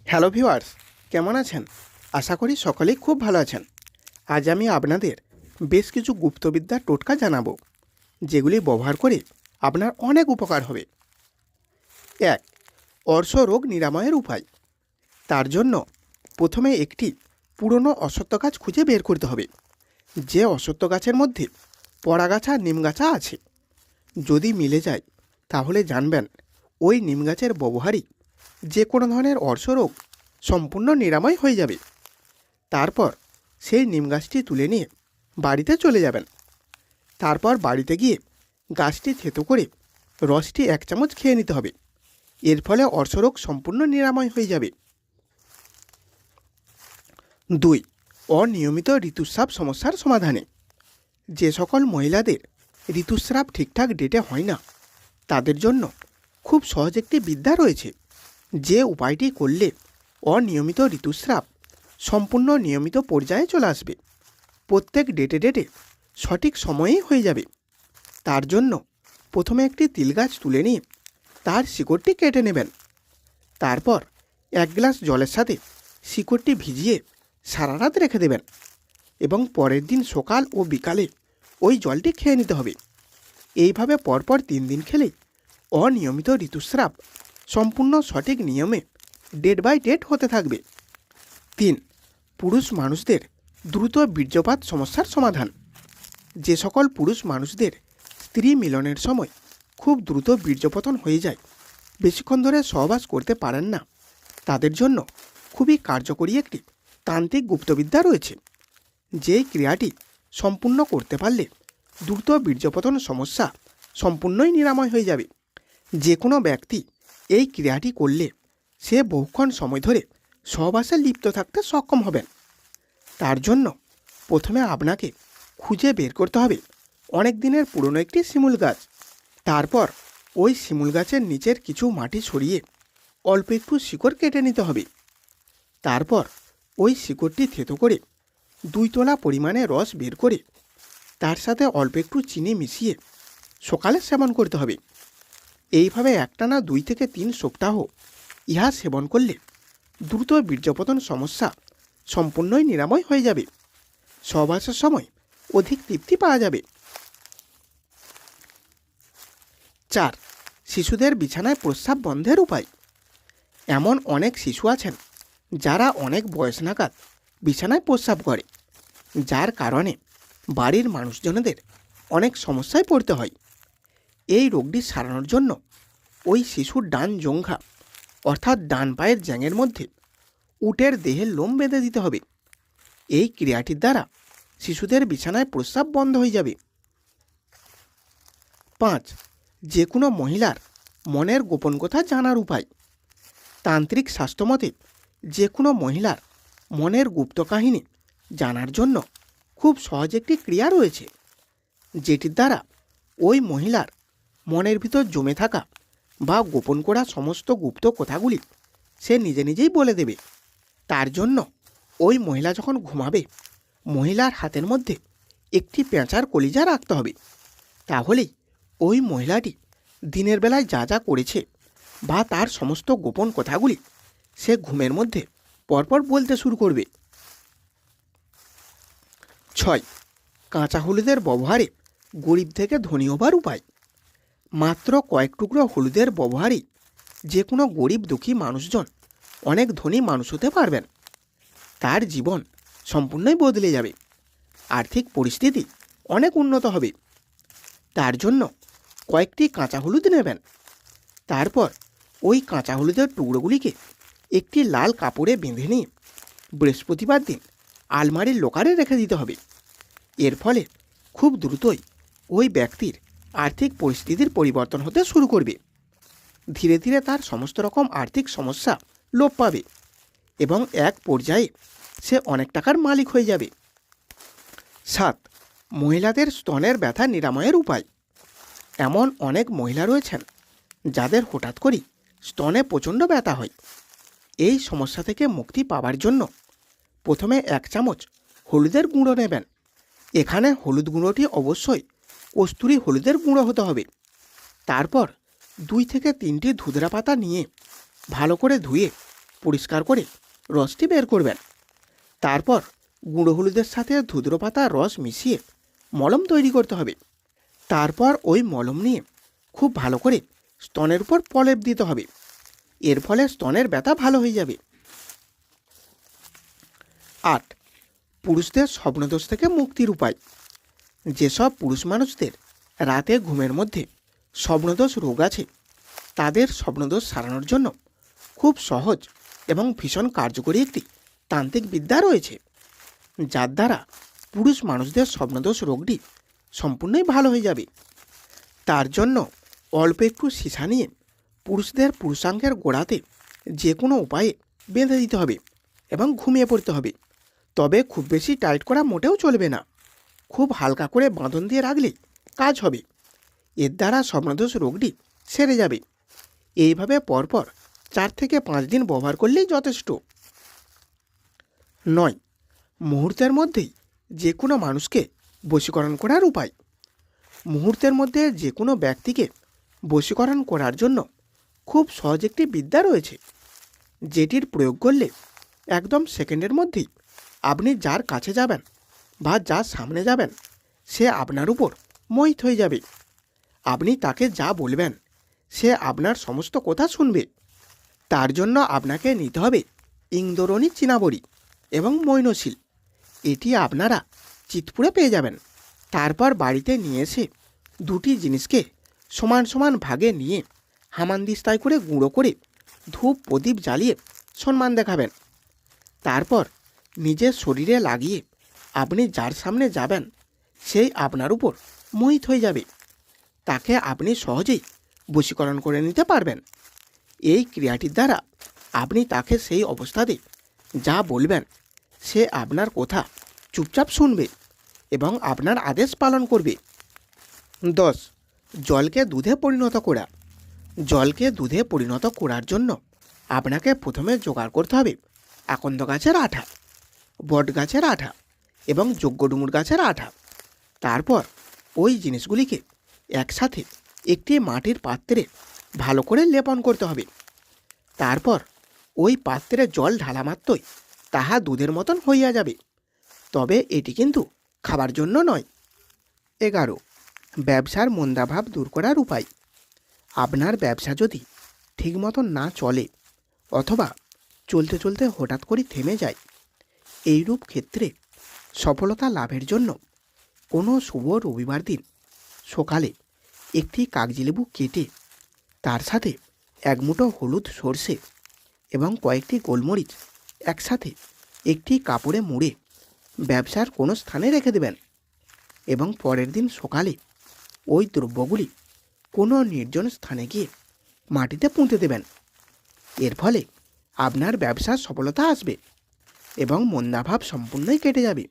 Hello viewers, কেমন আছেন? আশা করি সকলেই খুব ভালো আছেন। আজ আমি আপনাদের বেশ কিছু গুপ্তবিদ্যার টোটকা জানাবো, যেগুলি ব্যবহার করে আপনার অনেক উপকার হবে। 1. অর্শ রোগ নিরাময়ের উপায়। তার জন্য প্রথমে একটি পুরনো অশ্বত্থ গাছ খুঁজে বের করতে হবে। যে অশ্বত্থ গাছের মধ্যে পরাগাছা নিমগাছা আছে, যদি মিলে যায় তাহলে জানবেন ওই নিম গাছের ব্যবহারই যে কোনো ধরনের অর্শরোগ সম্পূর্ণ নিরাময় হয়ে যাবে। তারপর সেই নিম গাছটি তুলে নিয়ে বাড়িতে চলে যাবেন। তারপর বাড়িতে গিয়ে গাছটি থেতো করে রসটি 1 চামচ খেয়ে নিতে হবে। এর ফলে অর্শরোগ সম্পূর্ণ নিরাময় হয়ে যাবে। 2. অনিয়মিত ঋতুস্রাব সমস্যার সমাধানে। যে সকল মহিলাদের ঋতুস্রাব ঠিকঠাক ডেটে হয় না, তাদের জন্য খুব সহজ একটি বিদ্যা রয়েছে। যে উপায়টি করলে অনিয়মিত ঋতুস্রাব সম্পূর্ণ নিয়মিত পর্যায়ে চলে আসবে, প্রত্যেক ডেটে সঠিক সময়েই হয়ে যাবে। তার জন্য প্রথমে একটি তিল গাছ তুলে নিয়ে তার শিকড়টি কেটে নেবেন। তারপর 1 গ্লাস জলের সাথে শিকড়টি ভিজিয়ে সারা রাত রেখে দেবেন এবং পরের দিন সকাল ও বিকালে ওই জলটি খেয়ে নিতে হবে। এইভাবে পরপর 3 দিন খেলে অনিয়মিত ঋতুস্রাব সম্পূর্ণ সঠিক নিয়মে ডেট বাই ডেট হতে থাকবে। 3. পুরুষ মানুষদের দ্রুত বীর্যপাত সমস্যার সমাধান। যে সকল পুরুষ মানুষদের স্ত্রী মিলনের সময় খুব দ্রুত বীর্যপতন হয়ে যায়, বেশিক্ষণ ধরে সহবাস করতে পারেন না, তাদের জন্য খুবই কার্যকরী একটি তান্ত্রিক গুপ্তবিদ্যা রয়েছে। যেই ক্রিয়াটি সম্পূর্ণ করতে পারলে দ্রুত বীর্যপতন সমস্যা সম্পূর্ণই নিরাময় হয়ে যাবে। যে কোনো ব্যক্তি এই ক্রিয়াটি করলে সে বহুক্ষণ সময় ধরে সহবাসে লিপ্ত থাকতে সক্ষম হবেন। তার জন্য প্রথমে আপনাকে খুঁজে বের করতে হবে অনেক দিনের পুরনো একটি শিমুল গাছ। তারপর ওই শিমুল গাছের নিচের কিছু মাটি সরিয়ে অল্প একটু শিকড় কেটে নিতে হবে। তারপর ওই শিকড়টি থেতো করে 2 তোলা পরিমাণে রস বের করে তার সাথে অল্প একটু চিনি মিশিয়ে সকালে সেবন করতে হবে। এইভাবে একটানা 2 থেকে 3 সপ্তাহ ইহা সেবন করলে দ্রুত বীর্যপতন সমস্যা সম্পূর্ণই নিরাময় হয়ে যাবে। সহবাসের সময় অধিক তৃপ্তি পাওয়া যাবে। 4. শিশুদের বিছানায় প্রস্রাব বন্ধের উপায়। এমন অনেক শিশু আছেন যারা অনেক বয়স নাগাদ বিছানায় প্রস্রাব করে, যার কারণে বাড়ির মানুষজনদের অনেক সমস্যায় পড়তে হয়। এই রোগটি সারানোর জন্য ওই শিশুর ডান জঙ্ঘা অর্থাৎ ডান পায়ের জ্যাঙের মধ্যে উটের দেহের লোম বেঁধে দিতে হবে। এই ক্রিয়াটির দ্বারা শিশুদের বিছানায় প্রস্রাব বন্ধ হয়ে যাবে। 5. যে কোনো মহিলার মনের গোপন কথা জানার উপায়। তান্ত্রিক শাস্ত্রমতে যে কোনো মহিলার মনের গুপ্ত কাহিনী জানার জন্য খুব সহজ একটি ক্রিয়া রয়েছে, যেটির দ্বারা ওই মহিলার মনের ভিতর জমে থাকা বা গোপন করা সমস্ত গুপ্ত কথাগুলি সে নিজে নিজেই বলে দেবে। তার জন্য ওই মহিলা যখন ঘুমাবে, মহিলার হাতের মধ্যে একটি পেঁচার কলিজা রাখতে হবে। তাহলেই ওই মহিলাটি দিনের বেলায় যা যা করেছে বা তার সমস্ত গোপন কথাগুলি সে ঘুমের মধ্যে পরপর বলতে শুরু করবে। 6. কাঁচা হলুদের ব্যবহারে গরিব থেকে ধনী হবার উপায়। মাত্র কয়েক টুকরো হলুদের ব্যবহারেই যে কোনো গরিব দুঃখী মানুষজন অনেক ধনী মানুষ হতে পারবেন। তার জীবন সম্পূর্ণই বদলে যাবে, আর্থিক পরিস্থিতি অনেক উন্নত হবে। তার জন্য কয়েকটি কাঁচা হলুদ নেবেন। তারপর ওই কাঁচা হলুদের টুকরোগুলিকে একটি লাল কাপড়ে বেঁধে নিয়ে বৃহস্পতিবার দিন আলমারির লোকারে রেখে দিতে হবে। এর ফলে খুব দ্রুতই ওই ব্যক্তির আর্থিক পরিস্থিতির পরিবর্তন হতে শুরু করবে। ধীরে ধীরে তার সমস্ত রকম আর্থিক সমস্যা লোপ পাবে এবং এক পর্যায়ে সে অনেক টাকার মালিক হয়ে যাবে। 7. মহিলাদের স্তনের ব্যথা নিরাময়ের উপায়। এমন অনেক মহিলা রয়েছেন যাদের হঠাৎ করেই স্তনে প্রচণ্ড ব্যথা হয়। এই সমস্যা থেকে মুক্তি পাওয়ার জন্য প্রথমে 1 চামচ হলুদের গুঁড়ো নেবেন। এখানে হলুদ গুঁড়োটি অবশ্যই কস্তুরী হলুদের গুঁড়ো হতে হবে। তারপর 2 থেকে 3টি ধুতরা পাতা নিয়ে ভালো করে ধুয়ে পরিষ্কার করে রসটি বের করবেন। তারপর গুঁড়ো হলুদের সাথে ধুদ্র পাতার রস মিশিয়ে মলম তৈরি করতে হবে। তারপর ওই মলম নিয়ে খুব ভালো করে স্তনের উপর প্রলেপ দিতে হবে। এর ফলে স্তনের ব্যথা ভালো হয়ে যাবে। 8. পুরুষদের স্বপ্নদোষ থেকে মুক্তির উপায়। যেসব পুরুষ মানুষদের রাতে ঘুমের মধ্যে স্বপ্নদোষ রোগ আছে, তাদের স্বপ্নদোষ সারানোর জন্য খুব সহজ এবং ভীষণ কার্যকরী একটি তান্ত্রিক বিদ্যা রয়েছে, যার দ্বারা পুরুষ মানুষদের স্বপ্নদোষ রোগটি সম্পূর্ণই ভালো হয়ে যাবে। তার জন্য অল্প একটু সীসা নিয়ে পুরুষদের পুরুষাঙ্গের গোড়াতে যে কোনো উপায়ে বেঁধে দিতে হবে এবং ঘুমিয়ে পড়তে হবে। তবে খুব বেশি টাইট করা মোটেও চলবে না। খুব হালকা করে বাঁধন দিয়ে রাখলে কাজ হবে। এর দ্বারা স্বপ্নদোষ রোগটি সেরে যাবে। এইভাবে পরপর 4 থেকে 5 দিন ব্যবহার করলেই যথেষ্ট। 9. মুহূর্তের মধ্যেই যে কোনো মানুষকে বশীকরণ করার উপায়। মুহূর্তের মধ্যে যে কোনো ব্যক্তিকে বশীকরণ করার জন্য খুব সহজ একটি বিদ্যা রয়েছে, যেটির প্রয়োগ করলে একদম সেকেন্ডের মধ্যেই আপনি যার কাছে যাবেন বা যার সামনে যাবেন, সে আপনার উপর মোহিত হয়ে যাবে। আপনি তাকে যা বলবেন সে আপনার সমস্ত কথা শুনবে। তার জন্য আপনাকে নিতে হবে ইন্দোরণী চীনাবড়ি এবং মৈনশীল। এটি আপনারা চিতপুরে পেয়ে যাবেন। তারপর বাড়িতে নিয়ে এসে দুটি জিনিসকে সমান সমান ভাগে নিয়ে হামানদিস্তায় করে গুঁড়ো করে ধূপ প্রদীপ জ্বালিয়ে সম্মান দেখাবেন। তারপর নিজের শরীরে লাগিয়ে আপনি যার সামনে যাবেন সেই আপনার উপর মোহিত হয়ে যাবে। তাকে আপনি সহজেই বশীকরণ করে নিতে পারবেন। এই ক্রিয়াটির দ্বারা আপনি তাকে সেই অবস্থাতে যা বলবেন সে আপনার কথা চুপচাপ শুনবে এবং আপনার আদেশ পালন করবে। 10. জলকে দুধে পরিণত করা। জলকে দুধে পরিণত করার জন্য আপনাকে প্রথমে জোগাড় করতে হবে আকন্দ গাছের আঠা, বট গাছের আঠা এবং যজ্ঞডুমুর গাছের আঠা। তারপর ওই জিনিসগুলিকে একসাথে একটি মাটির পাত্রে ভালো করে লেপন করতে হবে। তারপর ওই পাত্রে জল ঢালা মাত্রই তাহা দুধের মতন হইয়া যাবে। তবে এটি কিন্তু খাবার জন্য নয়। 11. ব্যবসার মন্দাভাব দূর করার উপায়। আপনার ব্যবসা যদি ঠিক মতন না চলে অথবা চলতে চলতে হঠাৎ করে থেমে যায়, এইরূপ ক্ষেত্রে সফলতা লাভের জন্য কোনো শুভ রবিবার দিন সকালে একটি কাগজি লেবু কেটে তার সাথে 1 মুঠো হলুদ সর্ষে এবং কয়েকটি গোলমরিচ একসাথে একটি কাপড়ে মুড়ে ব্যবসার কোনো স্থানে রেখে দেবেন এবং পরের দিন সকালে ওই দ্রব্যগুলি কোনো নির্জন স্থানে গিয়ে মাটিতে পুঁতে দেবেন। এর ফলে আপনার ব্যবসার সফলতা আসবে এবং মন্দাভাব সম্পূর্ণই কেটে যাবে।